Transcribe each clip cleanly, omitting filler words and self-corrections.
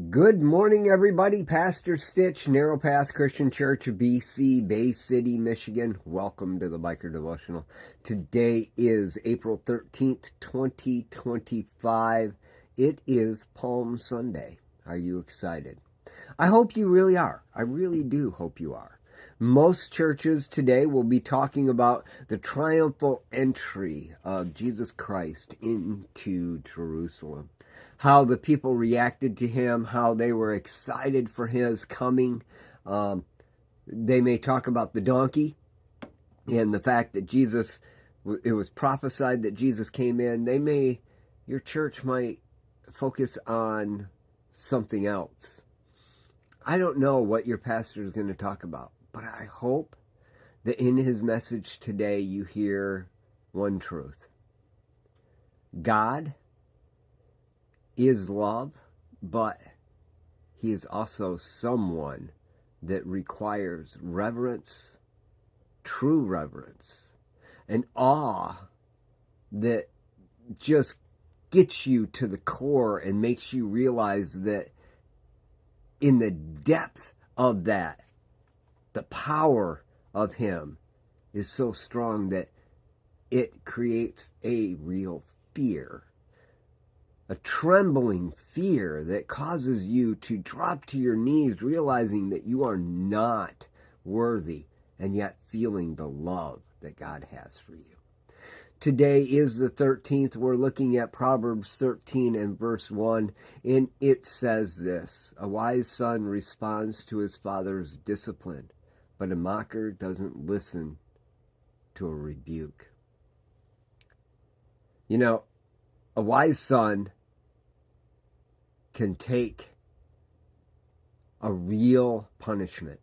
Good morning, everybody. Pastor Stitch, Narrow Path Christian Church of BC, Bay City, Michigan. Welcome to the Biker Devotional. Today is April 13th, 2025. It is Palm Sunday. Are you excited? I hope you really are. I really do hope you are. Most churches today will be talking about the triumphal entry of Jesus Christ into Jerusalem. How the people reacted to him, how they were excited for his coming. They may talk about the donkey and the fact that it was prophesied that Jesus came in. Your church might focus on something else. I don't know what your pastor is going to talk about, but I hope that in his message today you hear one truth. God is love, but he is also someone that requires reverence, true reverence, and awe that just gets you to the core and makes you realize that in the depth of that, the power of him is so strong that it creates a real fear. A trembling fear that causes you to drop to your knees, realizing that you are not worthy, and yet feeling the love that God has for you. Today is the 13th. We're looking at Proverbs 13 and verse 1, and it says this: a wise son responds to his father's discipline, but a mocker doesn't listen to a rebuke. You know, a wise son can take a real punishment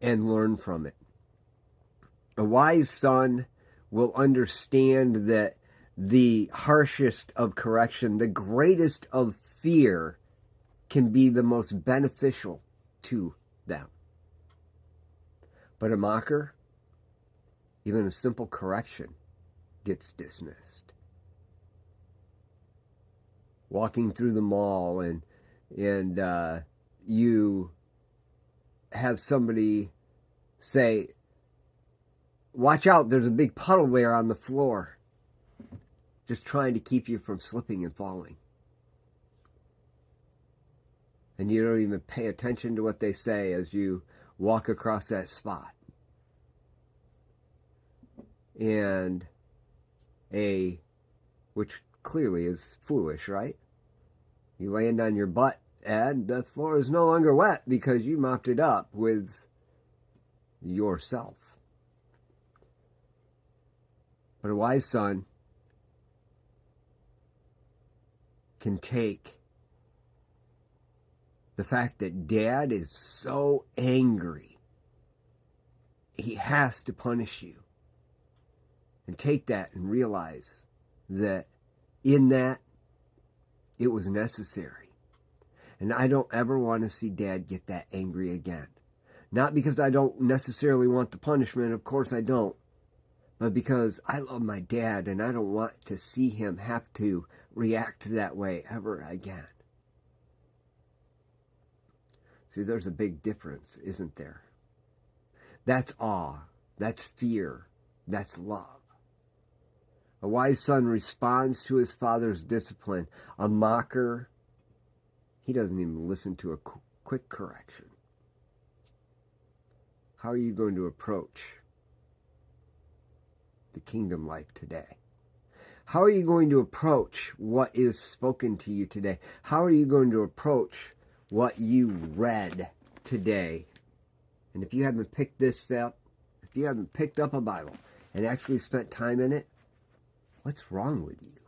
and learn from it. A wise son will understand that the harshest of correction, the greatest of fear, can be the most beneficial to them. But a mocker, even a simple correction, gets dismissed. Walking through the mall and you have somebody say, "Watch out, there's a big puddle there on the floor," just trying to keep you from slipping and falling. And you don't even pay attention to what they say as you walk across that spot. And which clearly is foolish, right? You land on your butt and the floor is no longer wet because you mopped it up with yourself. But a wise son can take the fact that dad is so angry, he has to punish you, and take that and realize that in that, it was necessary. And I don't ever want to see dad get that angry again. Not because I don't necessarily want the punishment, of course I don't, but because I love my dad and I don't want to see him have to react that way ever again. See, there's a big difference, isn't there? That's awe, that's fear, that's love. A wise son responds to his father's discipline. A mocker, he doesn't even listen to a quick correction. How are you going to approach the kingdom life today? How are you going to approach what is spoken to you today? How are you going to approach what you read today? And if you haven't picked this up, if you haven't picked up a Bible and actually spent time in it, what's wrong with you?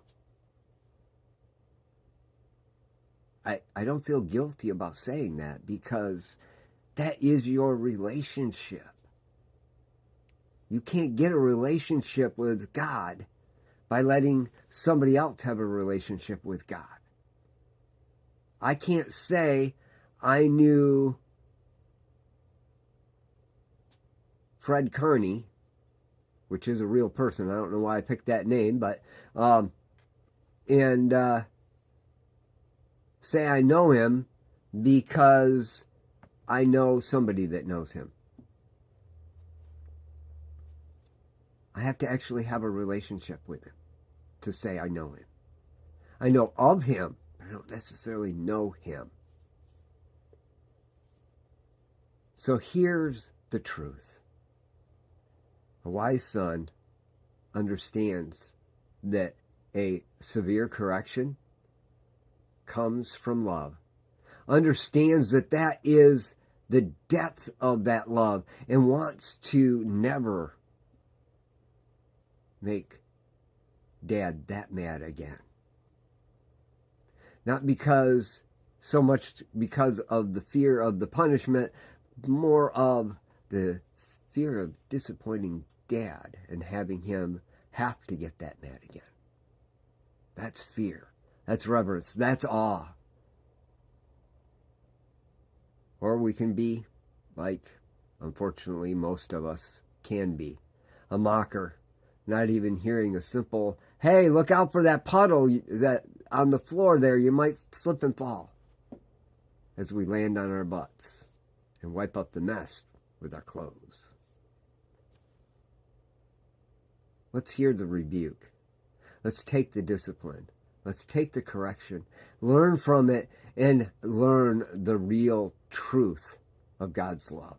I don't feel guilty about saying that, because that is your relationship. You can't get a relationship with God by letting somebody else have a relationship with God. I can't say I knew Fred Kearney, which is a real person. I don't know why I picked that name, but say I know him because I know somebody that knows him. I have to actually have a relationship with him to say I know him. I know of him, but I don't necessarily know him. So here's the truth. A wise son understands that a severe correction comes from love, understands that that is the depth of that love, and wants to never make dad that mad again. Not because so much because of the fear of the punishment, more of the fear of disappointing dad and having him have to get that mad again. That's fear. That's reverence. That's awe. Or we can be like, unfortunately, most of us can be, a mocker, not even hearing a simple, hey, look out for that puddle that on the floor there, you might slip and fall, as we land on our butts and wipe up the mess with our clothes. Let's hear the rebuke. Let's take the discipline. Let's take the correction. Learn from it and learn the real truth of God's love.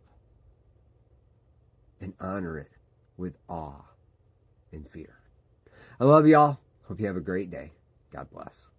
And honor it with awe and fear. I love y'all. Hope you have a great day. God bless.